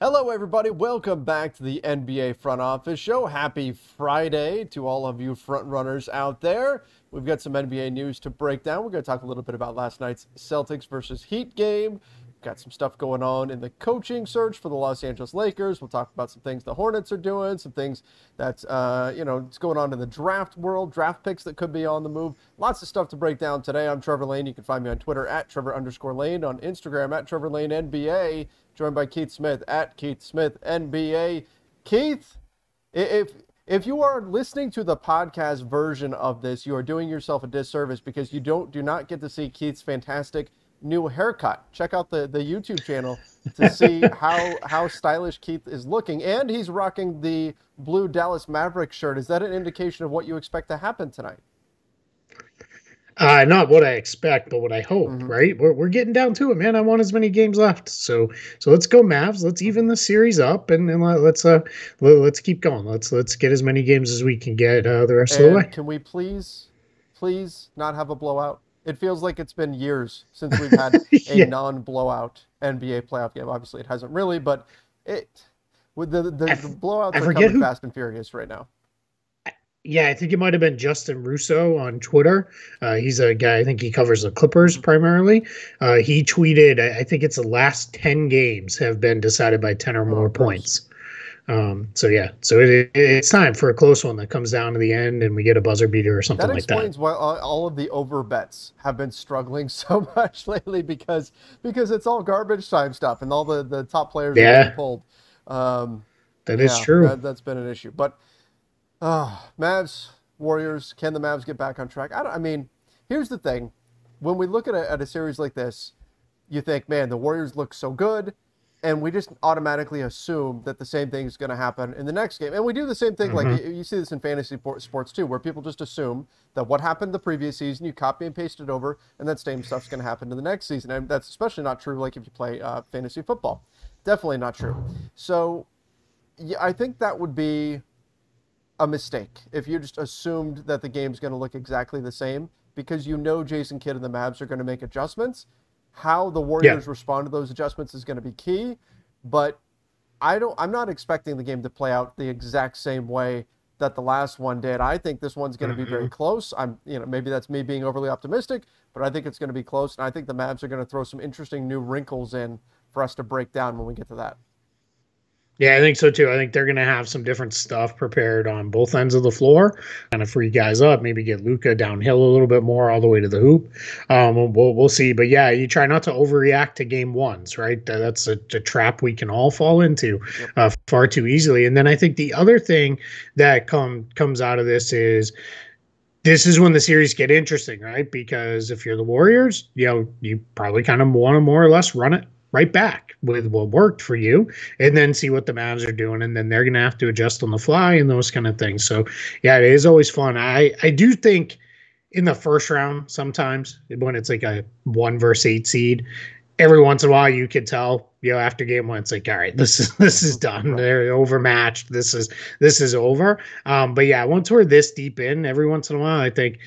Hello, everybody. Welcome back to the NBA Front Office Show. Happy Friday to all of you front runners out there. We've got some NBA news to break down. We're going to talk a little bit about last night's Celtics versus Heat game. Got some stuff going on in the coaching search for the Los Angeles Lakers. We'll talk about some things the Hornets are doing, some things that's, it's going on in the draft world, draft picks that could be on the move. Lots of stuff to break down today. I'm Trevor Lane. You can find me on Twitter at Trevor_Lane, on Instagram at Trevor Lane NBA, joined by Keith Smith at Keith Smith NBA. Keith, if you are listening to the podcast version of this, you are doing yourself a disservice because you do not get to see Keith's fantastic new haircut. Check out the YouTube channel to see how stylish Keith is looking. And he's rocking the blue Dallas Mavericks shirt. Is that an indication of what you expect to happen tonight? Not what I expect, but what I hope, Mm-hmm. right? We're getting down to it, man. I want as many games left. So let's go Mavs. Let's even the series up and let's keep going. Let's get as many games as we can get the rest of the And way. can we please not have a blowout? It feels like it's been years since we've had a Yeah. non-blowout NBA playoff game. Obviously, it hasn't really, but it with I, the f- blowouts I are forget coming who. fast and furious right now. Yeah, I think it might have been Justin Russo on Twitter. He's a guy, I think he covers the Clippers Mhm. primarily. He tweeted, I think it's the last 10 games have been decided by 10 or Oh, more gross. points. It's time for a close one that comes down to the end and we get a buzzer beater or That something like that. explains why all of the over bets have been struggling so much lately because it's all garbage time stuff and all the top players are getting Yeah, pulled. Um, that is yeah, true. that's been an issue. But Mavs, Warriors, can the Mavs get back on track? I mean, here's the thing. When we look at a series like this, you think, man, the Warriors look so good, and we just automatically assume that the same thing is going to happen in the next game. And we do the same thing, like Hmm. you see this in fantasy sports too, where people just assume that what happened the previous season, you copy and paste it over, and that same stuff's going to happen in the next season. And that's especially not true, like if you play fantasy football. Definitely not true. So yeah, I think that would be a mistake if you just assumed that the game's going to look exactly the same because you know Jason Kidd and the Mavs are going to make adjustments. How the Yeah. Warriors respond to those adjustments is going to be key, but I'm not expecting the game to play out the exact same way that the last one did. I think this one's going to be very Hmm. close. Maybe that's me being overly optimistic, but I think it's going to be close and I think the Mavs are going to throw some interesting new wrinkles in for us to break down when we get to that. Yeah, I think so too. I think they're going to have some different stuff prepared on both ends of the floor, kind of free guys up, maybe get Luca downhill a little bit more all the way to the hoop. We'll see. But yeah, you try not to overreact to game ones, right? That's a trap we can all fall into Yep. far too easily. And then I think the other thing that comes out of this is when the series get interesting, right? Because if you're the Warriors, you probably kind of want to more or less run it right back with what worked for you and then see what the Mavs are doing. And then they're going to have to adjust on the fly and those kind of things. So, yeah, it is always fun. I do think in the first round, sometimes when it's like a 1 versus 8 seed, every once in a while you could tell, after game one, it's like, all right, this is done. Right. They're overmatched. This is over. But yeah, once we're this deep in, every once in a while, I think,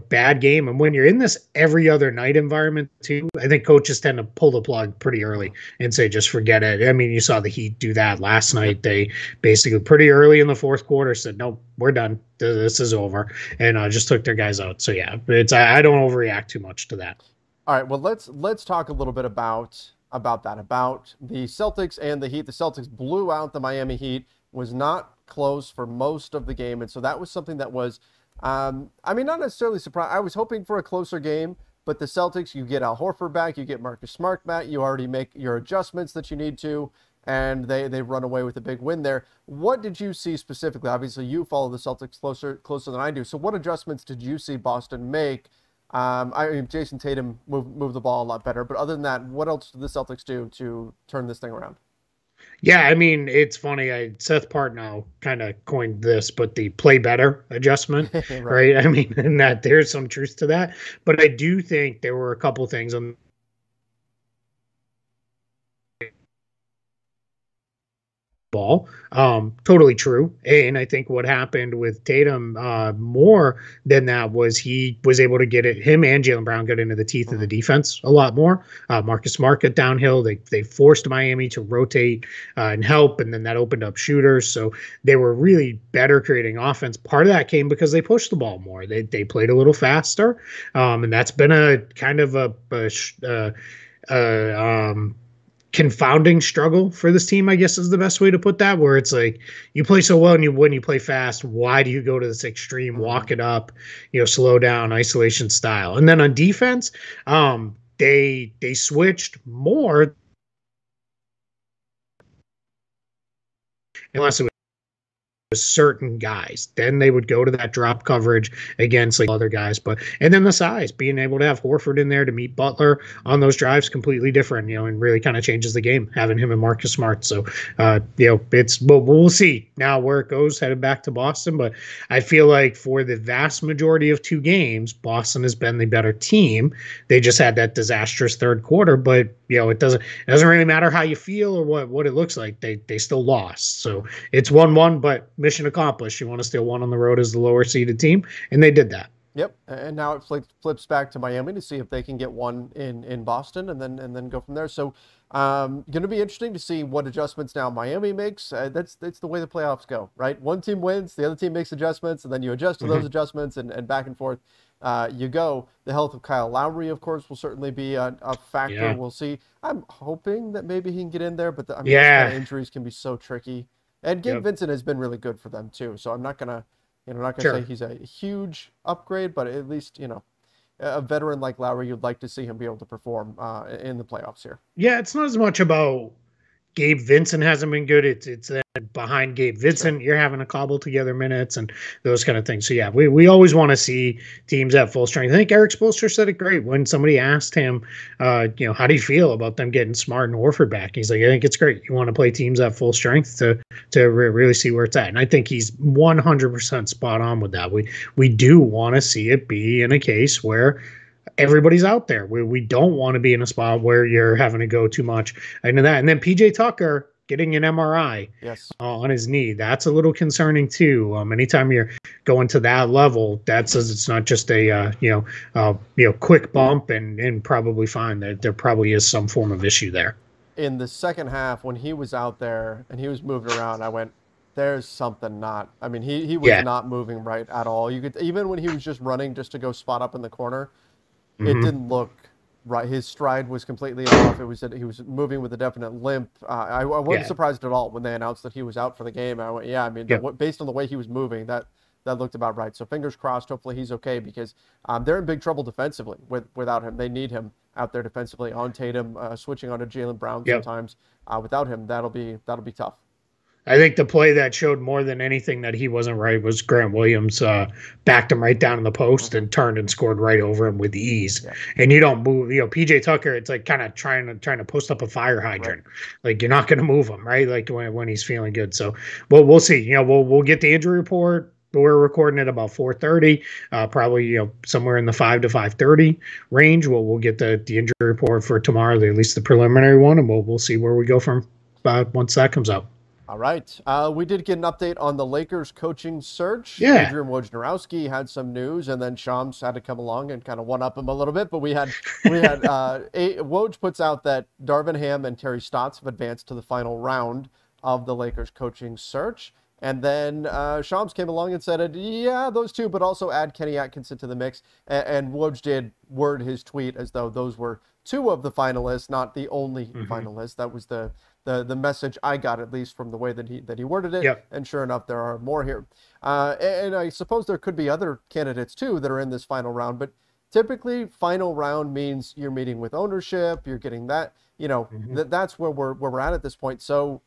bad game. And when you're in this every other night environment too, I think coaches tend to pull the plug pretty early Mhm. and say, just forget it. I mean, you saw the Heat do that last Yep. night. They basically pretty early in the fourth quarter said, nope, we're done. This is over. And just took their guys out. So yeah, I don't overreact too much to that. All right, well let's talk a little bit about the Celtics and the Heat. The Celtics blew out the Miami Heat, was not close for most of the game, and so that was something that was, not necessarily surprised. I was hoping for a closer game, but the Celtics, you get Al Horford back, you get Marcus Smart back, you already make your adjustments that you need to, and they run away with a big win there. What did you see specifically? Obviously, you follow the Celtics closer than I do. So, what adjustments did you see Boston make? I mean, Jason Tatum moved the ball a lot better, but other than that, what else did the Celtics do to turn this thing around? Yeah, I mean, it's funny. Seth Partnow kind of coined this, but the play better adjustment, Right. right? I mean, and that there's some truth to that. But I do think there were a couple things on ball. Totally true. And I think what happened with Tatum more than that was he was able to get it. Him and Jaylen Brown got into the teeth of the defense a lot more. Marcus Smart got downhill. They forced Miami to rotate and help, and then that opened up shooters. So they were really better creating offense. Part of that came because they pushed the ball more. They played a little faster, and that's been a kind of a confounding struggle for this team, I guess is the best way to put that, where it's like you play so well and when you play fast, why do you go to this extreme, walk it up, slow down, isolation style? And then on defense, they switched more unless it was certain guys. Then they would go to that drop coverage against like other guys. And then the size, being able to have Horford in there to meet Butler on those drives, completely different, and really kind of changes the game, having him and Marcus Smart. So, we'll see now where it goes headed back to Boston. But I feel like for the vast majority of 2 games, Boston has been the better team. They just had that disastrous third quarter, but it doesn't really matter how you feel or what it looks like. They still lost. So it's 1-1, but mission accomplished. You want to steal one on the road as the lower seeded team, and they did that. Yep, and now it flips back to Miami to see if they can get one in Boston, and then go from there. So, going to be interesting to see what adjustments now Miami makes. That's the way the playoffs go, right? One team wins, the other team makes adjustments, and then you adjust to those adjustments, and back and forth you go. The health of Kyle Lowry, of course, will certainly be a factor. Yeah. We'll see. I'm hoping that maybe he can get in there, but these kind of injuries can be so tricky. And Gabe Vincent has been really good for them too. So I'm not gonna say he's a huge upgrade, but at least a veteran like Lowry, you'd like to see him be able to perform in the playoffs here. Yeah, it's not as much about Gabe Vincent hasn't been good. It's behind Gabe Vincent, you're having to cobble together minutes and those kind of things. So yeah, we always want to see teams at full strength. I think Eric Spoelstra said it great when somebody asked him, how do you feel about them getting Smart and Horford back? He's like, I think it's great. You want to play teams at full strength to really see where it's at. And I think he's 100% spot on with that. We do want to see it be in a case where everybody's out there. We don't want to be in a spot where you're having to go too much into that. And then PJ Tucker getting an MRI on his knee, that's a little concerning too. Anytime you're going to that level, that says it's not just a quick bump and probably fine. There probably is some form of issue there. In the second half, when he was out there and he was moving around, I went, there's something not. I mean, he was not moving right at all. You could, even when he was just running just to go spot up in the corner, it didn't look right. His stride was completely off. It was that he was moving with a definite limp. I wasn't surprised at all when they announced that he was out for the game. I went, based on the way he was moving, that looked about right. So fingers crossed. Hopefully he's okay, because they're in big trouble defensively without him. They need him out there defensively on Tatum, switching on to Jaylen Brown sometimes. Without him, that'll be tough. I think the play that showed more than anything that he wasn't right was Grant Williams backed him right down in the post and turned and scored right over him with ease. Yeah. And you don't move, PJ Tucker, it's like kind of trying to post up a fire hydrant. Right. Like you're not going to move him, right? Like when he's feeling good. So, well, we'll see. We'll get the injury report. We're recording at about 4:30, probably somewhere in the 5 to 5:30 range. We'll get the injury report for tomorrow, at least the preliminary one, and we'll see where we go from once that comes out. All right. We did get an update on the Lakers coaching search. Yeah. Adrian Wojnarowski had some news, and then Shams had to come along and kind of one-up him a little bit. But Woj puts out that Darvin Ham and Terry Stotts have advanced to the final round of the Lakers coaching search. And then Shams came along and said, yeah, those two, but also add Kenny Atkinson to the mix. And Woj did word his tweet as though those were two of the finalists, not the only finalists. That was the message I got, at least from the way that he worded it. Yep. And sure enough, there are more here. And I suppose there could be other candidates too that are in this final round, but typically final round means you're meeting with ownership, you're getting that, that's where we're at this point. So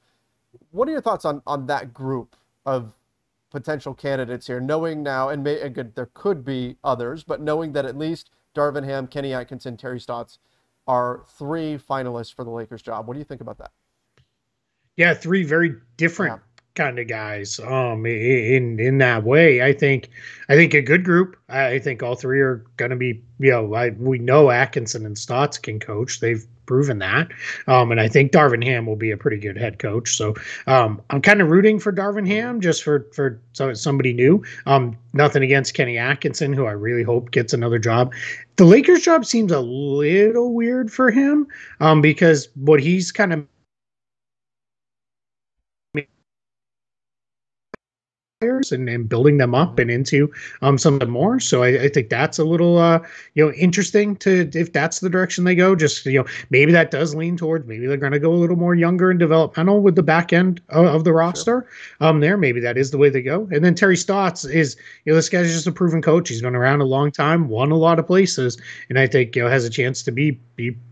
what are your thoughts on that group of potential candidates here, knowing now, and there could be others, but knowing that at least Darvin Ham, Kenny Atkinson, Terry Stotts are three finalists for the Lakers job? What do you think about that? Yeah, three very different kind of guys. In that way, I think a good group. I think all three are going to be. We know Atkinson and Stotts can coach. They've proven that. And I think Darvin Ham will be a pretty good head coach. So I'm kind of rooting for Darvin Mhm. Ham just for somebody new. Nothing against Kenny Atkinson, who I really hope gets another job. The Lakers job seems a little weird for him because what he's kind of and building them up Mhm. and into something more. So I think that's a little interesting to if that's the direction they go. Just maybe that does lean towards maybe they're going to go a little more younger and developmental with the back end of the Sure. roster. There maybe that is the way they go. And then Terry Stotts is this guy's just a proven coach. He's been around a long time, won a lot of places, and I think has a chance to be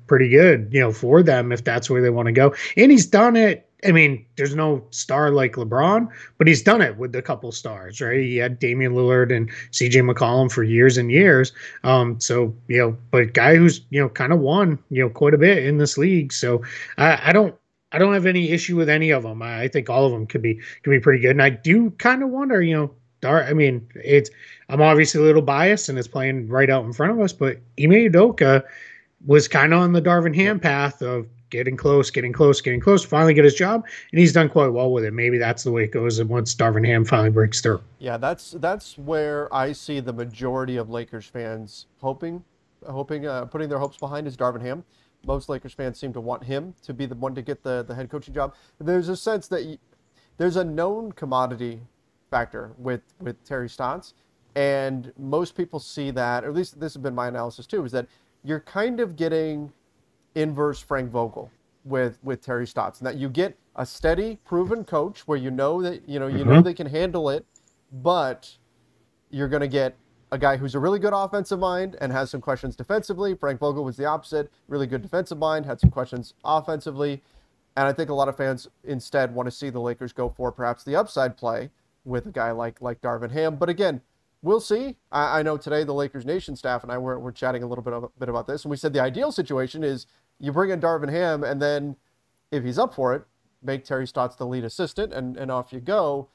pretty good for them if that's where they want to go. And he's done it. I mean, there's no star like LeBron, but he's done it with a couple stars, right? He had Damian Lillard and CJ McCollum for years and years. So but guy who's kind of won quite a bit in this league. So I don't have any issue with any of them. I think all of them could be pretty good. And I do kind of wonder, I mean, I'm obviously a little biased and it's playing right out in front of us, but Ime Udoka was kind of on the Darvin Yep. Ham path of getting close, finally get his job, and he's done quite well with it. Maybe that's the way it goes once Darvin Ham finally breaks through. Yeah, that's where I see the majority of Lakers fans putting their hopes behind is Darvin Ham. Most Lakers fans seem to want him to be the one to get the head coaching job. There's a sense that there's a known commodity factor with Terry Stotts, and most people see that, or at least this has been my analysis too, is that you're kind of getting inverse Frank Vogel with Terry Stotts, and that you get a steady, proven coach where you know that Mm-hmm. they can handle it, but you're going to get a guy who's a really good offensive mind and has some questions defensively. Frank Vogel was the opposite, really good defensive mind, had some questions offensively, and I think a lot of fans instead want to see the Lakers go for perhaps the upside play with a guy like Darvin Ham. But again, we'll see. I know today the Lakers Nation staff and I were chatting a little bit about this, and we said the ideal situation is you bring in Darvin Ham, and then if he's up for it, make Terry Stotts the lead assistant, and off you go.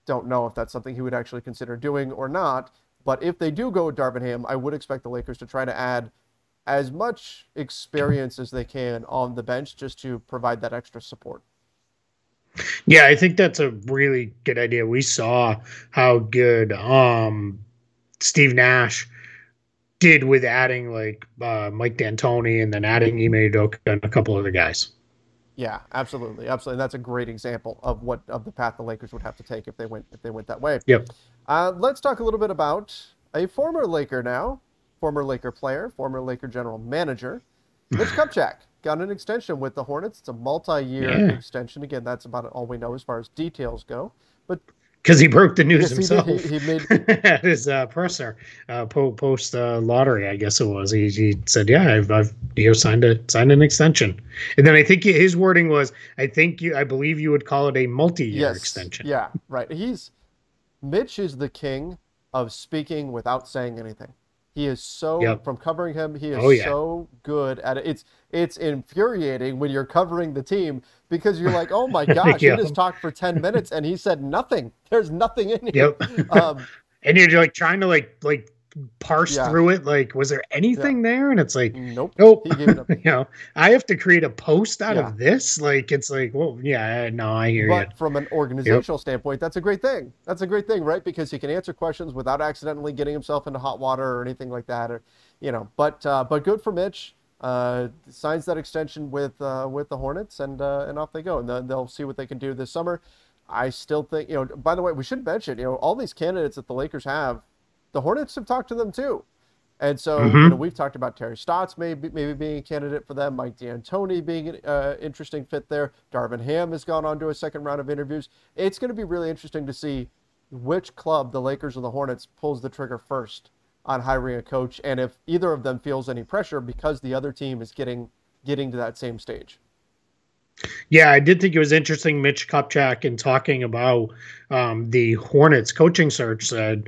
Don't know if that's something he would actually consider doing or not. But if they do go with Darvin Ham, I would expect the Lakers to try to add as much experience as they can on the bench just to provide that extra support. Yeah, I think that's a really good idea. We saw how good Steve Nash did with adding like Mike D'Antoni and then adding Ime Udoka and a couple other guys. Yeah, absolutely, absolutely. And that's a great example of the path the Lakers would have to take if they went that way. Yep. Let's talk a little bit about a former Laker now, former Laker player, former Laker general manager, Mitch Kupchak. Got an extension with the Hornets. It's a multi-year Yeah. extension. Again, that's about all we know as far as details go. But Because he broke the news yes, he did. himself He made at his presser post lottery. I guess it was. He said, "Yeah, I've signed an extension," and then I think his wording was, I believe you would call it a multi-year yes, extension." yeah, right. Mitch is the king of speaking without saying anything. He is so Yep. from covering him. He is Oh yeah. so good at it. It's infuriating when you're covering the team because you're like, oh my gosh, he Yep. just talked for 10 minutes and he said nothing. There's nothing in here. Yep. Um, And you're like trying to like parse yeah, through it. Like, was there yeah. anything there? And it's like, Nope. nope. He gave it up. I have to create a post out Yeah. of this. Like, it's like, well, yeah, no, I hear you. But from an Yep. organizational standpoint, that's a great thing. That's a great thing, right? Because he can answer questions without accidentally getting himself into hot water or anything like that, or But good for Mitch. Signs that extension with the Hornets, and off they go, and then they'll see what they can do this summer. I still think, By the way, we should mention, all these candidates that the Lakers have, the Hornets have talked to them too. And so, Mm-hmm. we've talked about Terry Stotts maybe being a candidate for them, Mike D'Antoni being an interesting fit there. Darvin Ham has gone on to a second round of interviews. It's going to be really interesting to see which club, the Lakers or the Hornets, pulls the trigger first on hiring a coach, and if either of them feels any pressure because the other team is getting to that same stage. Yeah, I did think it was interesting. Mitch Kupchak, in talking about the Hornets coaching search, said,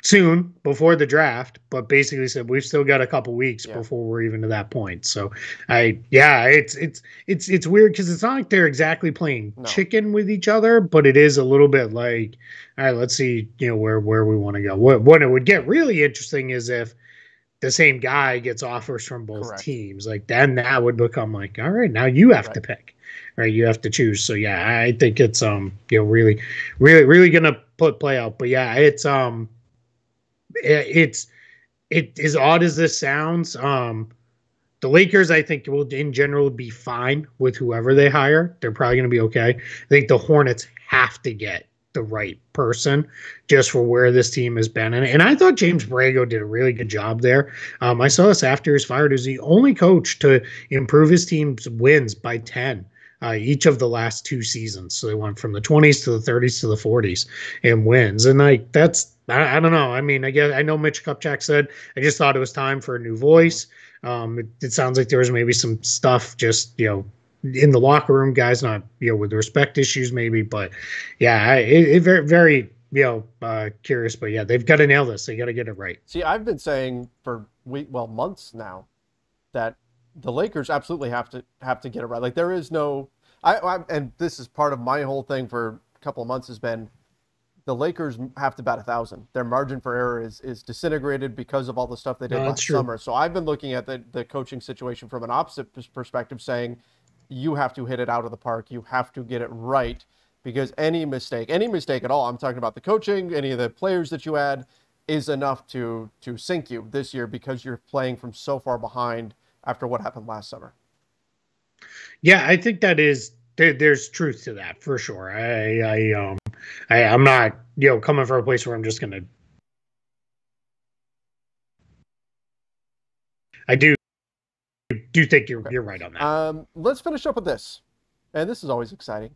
soon before the draft, but basically said we've still got a couple weeks Yeah, before we're even to that point. So it's weird because it's not like they're exactly playing no, chicken with each other, but it is a little bit like, all right, let's see, where we want to go. What it would get really interesting is if the same guy gets offers from both correct. teams. Like then that would become like, all right, now you have Right. to pick, right? You have to choose. So yeah, I think it's really, really, really gonna play out. But yeah, it's it as odd as this sounds. The Lakers, I think, will in general be fine with whoever they hire. They're probably going to be okay. I think the Hornets have to get the right person just for where this team has been. And I thought James Borrego did a really good job there. I saw this after he was fired as the only coach to improve his team's wins by 10. Each of the last 2 seasons. So they went from the 20s to the 30s to the 40s in wins. And like that's I don't know. I mean, I guess I know Mitch Kupchak said I just thought it was time for a new Mhm. voice. It sounds like there was maybe some stuff just in the locker room, guys, not with respect issues maybe, but yeah, it very very curious, but yeah, they've got to nail this. They got to get it right. See, I've been saying for months now that the Lakers absolutely have to get it right. Like there is no, and this is part of my whole thing for a couple of months has been the Lakers have to bat 1,000. Their margin for error is disintegrated because of all the stuff they did No, that's last true. summer. So I've been looking at the coaching situation from an opposite perspective, saying you have to hit it out of the park. You have to get it right because any mistake at all, I'm talking about the coaching, any of the players that you add, is enough to sink you this year because you're playing from so far behind after what happened last summer. Yeah, I think that is there's truth to that for sure. I'm not coming from a place where I'm just gonna. I do think Okay. you're right on that. Let's finish up with this, and this is always exciting.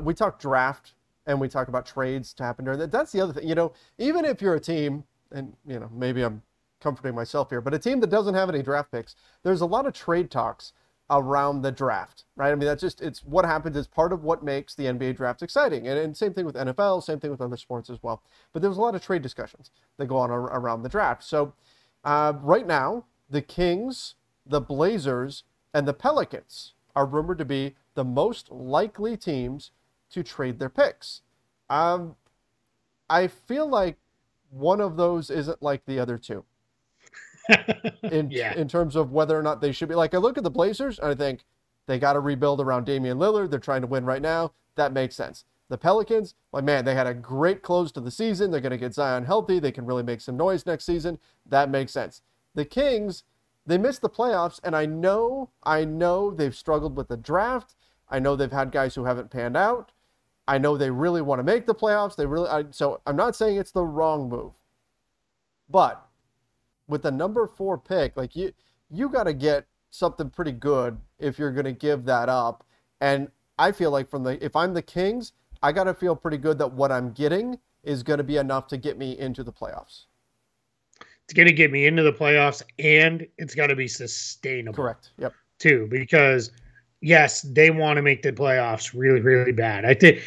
We talk draft and we talk about trades to happen during that. That's the other thing. Even if you're a team, and maybe I'm comforting myself here, but a team that doesn't have any draft picks, there's a lot of trade talks around the draft, right? I mean, it's what happens. It's part of what makes the NBA draft exciting, and same thing with NFL, same thing with other sports as well. But there's a lot of trade discussions that go on around the draft. So right now, the Kings, the Blazers, and the Pelicans are rumored to be the most likely teams to trade their picks. Um, I feel like one of those isn't like the other two in Yeah. in terms of whether or not they should be. Like I look at the Blazers and I think they got to rebuild around Damian Lillard. They're trying to win right now. That makes sense. The Pelicans, like man, they had a great close to the season. They're going to get Zion healthy. They can really make some noise next season. That makes sense. The Kings, they missed the playoffs, and I know they've struggled with the draft. I know they've had guys who haven't panned out. I know they really want to make the playoffs. So I'm not saying it's the wrong move, but with the number 4 pick, like you got to get something pretty good if you're going to give that up. And I feel like if I'm the Kings, I got to feel pretty good that what I'm getting is going to be enough to get me into the playoffs. It's going to get me into the playoffs, and it's got to be sustainable Correct. Yep. too, because yes, they want to make the playoffs really, really bad. I think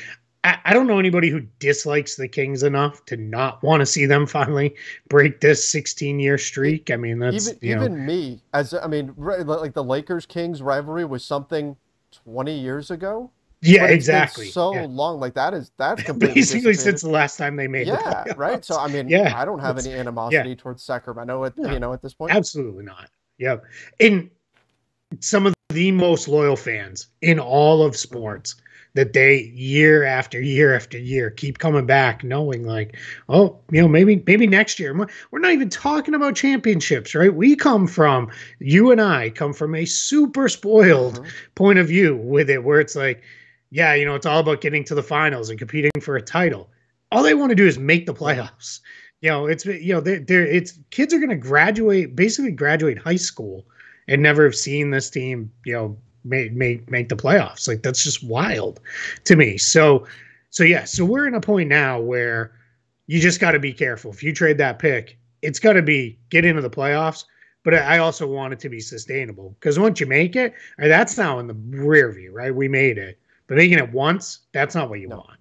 I don't know anybody who dislikes the Kings enough to not want to see them finally break this 16-year It, streak. I mean, that's even me as I mean, like the Lakers Kings rivalry was something 20 years ago, yeah, but it's been exactly. so Yeah. long. Like that's completely Basically since dissipated. the last time they made the Yeah, right. So playoffs. I mean, Yeah. I don't have It's any yeah. animosity towards Sacramento at No, at this point. absolutely not. Yeah. And some of the most loyal fans in all of Hmm. sports that they year after year after year keep coming back knowing like, oh, maybe next year. We're not even talking about championships, right? You and I come from a super spoiled Hmm. point of view with it where it's like, yeah, it's all about getting to the finals and competing for a title. All they want to do is make the Yeah. playoffs. It's they're it's kids are going to basically graduate high school and never have seen this team, make the playoffs. Like that's just wild to me. So we're in a point now where you just got to be careful. If you trade that pick, it's got to be get into the playoffs. But I also want it to be sustainable because once you make it, that's now in the rear view, right? We made it, but making it once, that's not what you No. want,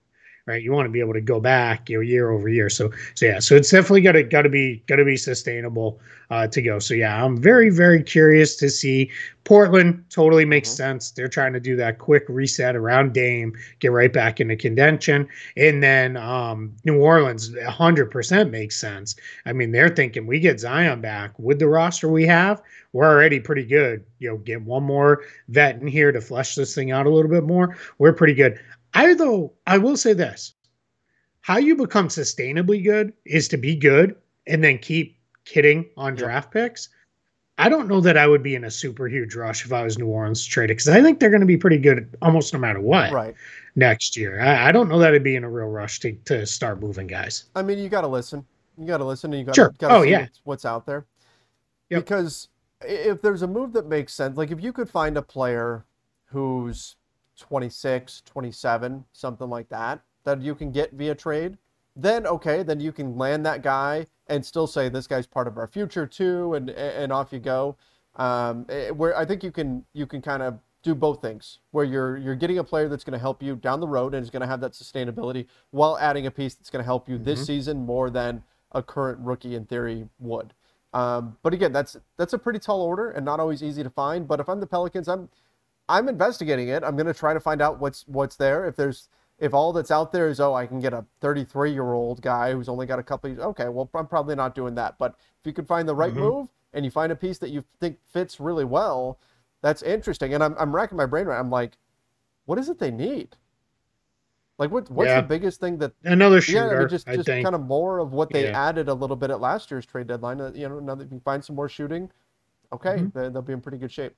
right? You want to be able to go back, year over year. So yeah, so it's definitely got to be sustainable to go. So yeah, I'm very very curious to see. Portland totally makes Hmm. sense. They're trying to do that quick reset around Dame, get right back into contention, and then New Orleans 100% makes sense. I mean, they're thinking we get Zion back with the roster we have. We're already pretty good. Get one more vet in here to flesh this thing out a little bit more. We're pretty good. I will say this: how you become sustainably good is to be good and then keep kidding on Yep. draft picks. I don't know that I would be in a super huge rush if I was New Orleans traded because I think they're going to be pretty good almost no matter what Right. next year. I don't know that I'd be in a real rush to start moving guys. I mean, you got to listen. You got to listen, and you got to Sure. got to Oh see yeah. what's out there. Yep. Because if there's a move that makes sense, like if you could find a player who's 26, 27, something like that, that you can get via trade, then okay, then you can land that guy and still say this guy's part of our future too, and off you go. Where I think you can kind of do both things, where you're getting a player that's going to help you down the road and is going to have that sustainability while adding a piece that's going to help you this Mm-hmm. season more than a current rookie in theory would. But again, that's a pretty tall order and not always easy to find. But if I'm the Pelicans, I'm investigating it. I'm going to try to find out what's there. If all that's out there is, oh, I can get a 33-year-old guy who's only got a couple of, okay, well, I'm probably not doing that. But if you could find the right Mm-hmm. move and you find a piece that you think fits really well, that's interesting. And I'm racking my brain right. I'm like, what is it they need? Like what's the Yeah. biggest thing that, Another yeah, I mean, shooter, I just think. kind of more of what they Yeah. added a little bit at last year's trade deadline. Now that you can find some more shooting, okay, Mm-hmm. they'll be in pretty good shape.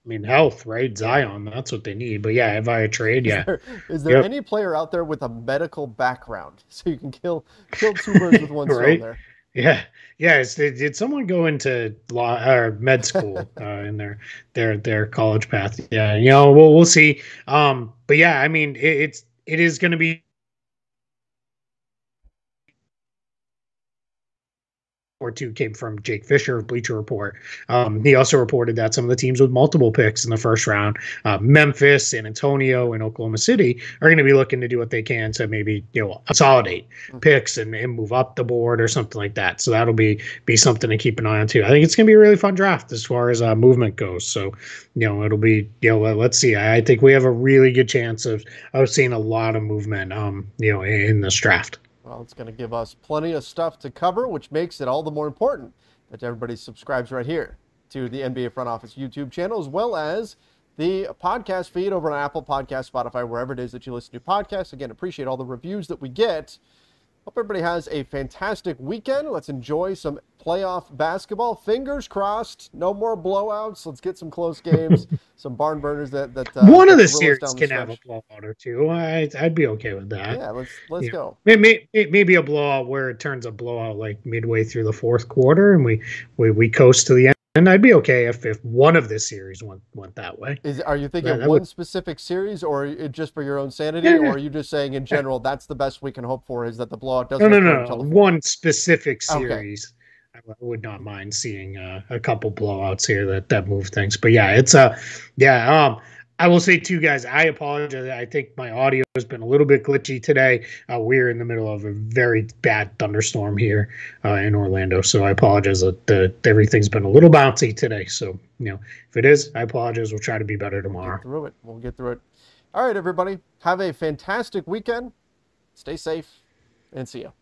I mean, health, right? Yeah. Zion, that's what they need. But yeah, via trade, Is yeah. there is there Yep. any player out there with a medical background so you can kill two birds with one stone Right? there? Yeah. Yeah. Did someone go into law or med school in their college path? Yeah. We'll see. But yeah, I mean, it is going to be or two came from Jake Fisher of Bleacher Report. He also reported that some of the teams with multiple picks in the first round, Memphis, San Antonio, and Oklahoma City, are going to be looking to do what they can to maybe consolidate Mhm. picks and move up the board or something like that. So that'll be something to keep an eye on too. I think it's going to be a really fun draft as far as movement goes. So it'll be let's see. I think we have a really good chance of seeing a lot of movement in this draft. Well, it's going to give us plenty of stuff to cover, which makes it all the more important that everybody subscribes right here to the NBA Front Office YouTube channel, as well as the podcast feed over on Apple Podcasts, Spotify, wherever it is that you listen to podcasts. Again, appreciate all the reviews that we get. Hope everybody has a fantastic weekend. Let's enjoy some playoff basketball. Fingers crossed. No more blowouts. Let's get some close games, some barn burners One of that the thrill us series down the can have a stretch. blowout or two. I'd be okay with that. Yeah, let's Yeah, go. maybe a blowout where it turns a blowout like midway through the fourth quarter, and we coast to the end. And I'd be okay if one of the series went that way. Are you thinking That would one specific series, or just for your own sanity, yeah, or yeah, are you just saying in yeah. general that's the best we can hope for is that the blowout No, doesn't no, occur no, until no. the fourth? One specific Okay. series. I would not mind seeing a couple blowouts here that move things. But yeah, it's yeah. I will say too, guys. I apologize. I think my audio has been a little bit glitchy today. We're in the middle of a very bad thunderstorm here in Orlando, so I apologize that everything's been a little bouncy today. So if it is, I apologize. We'll try to be better We'll get tomorrow. through it. We'll get through it. All right, everybody. Have a fantastic weekend. Stay safe and see you.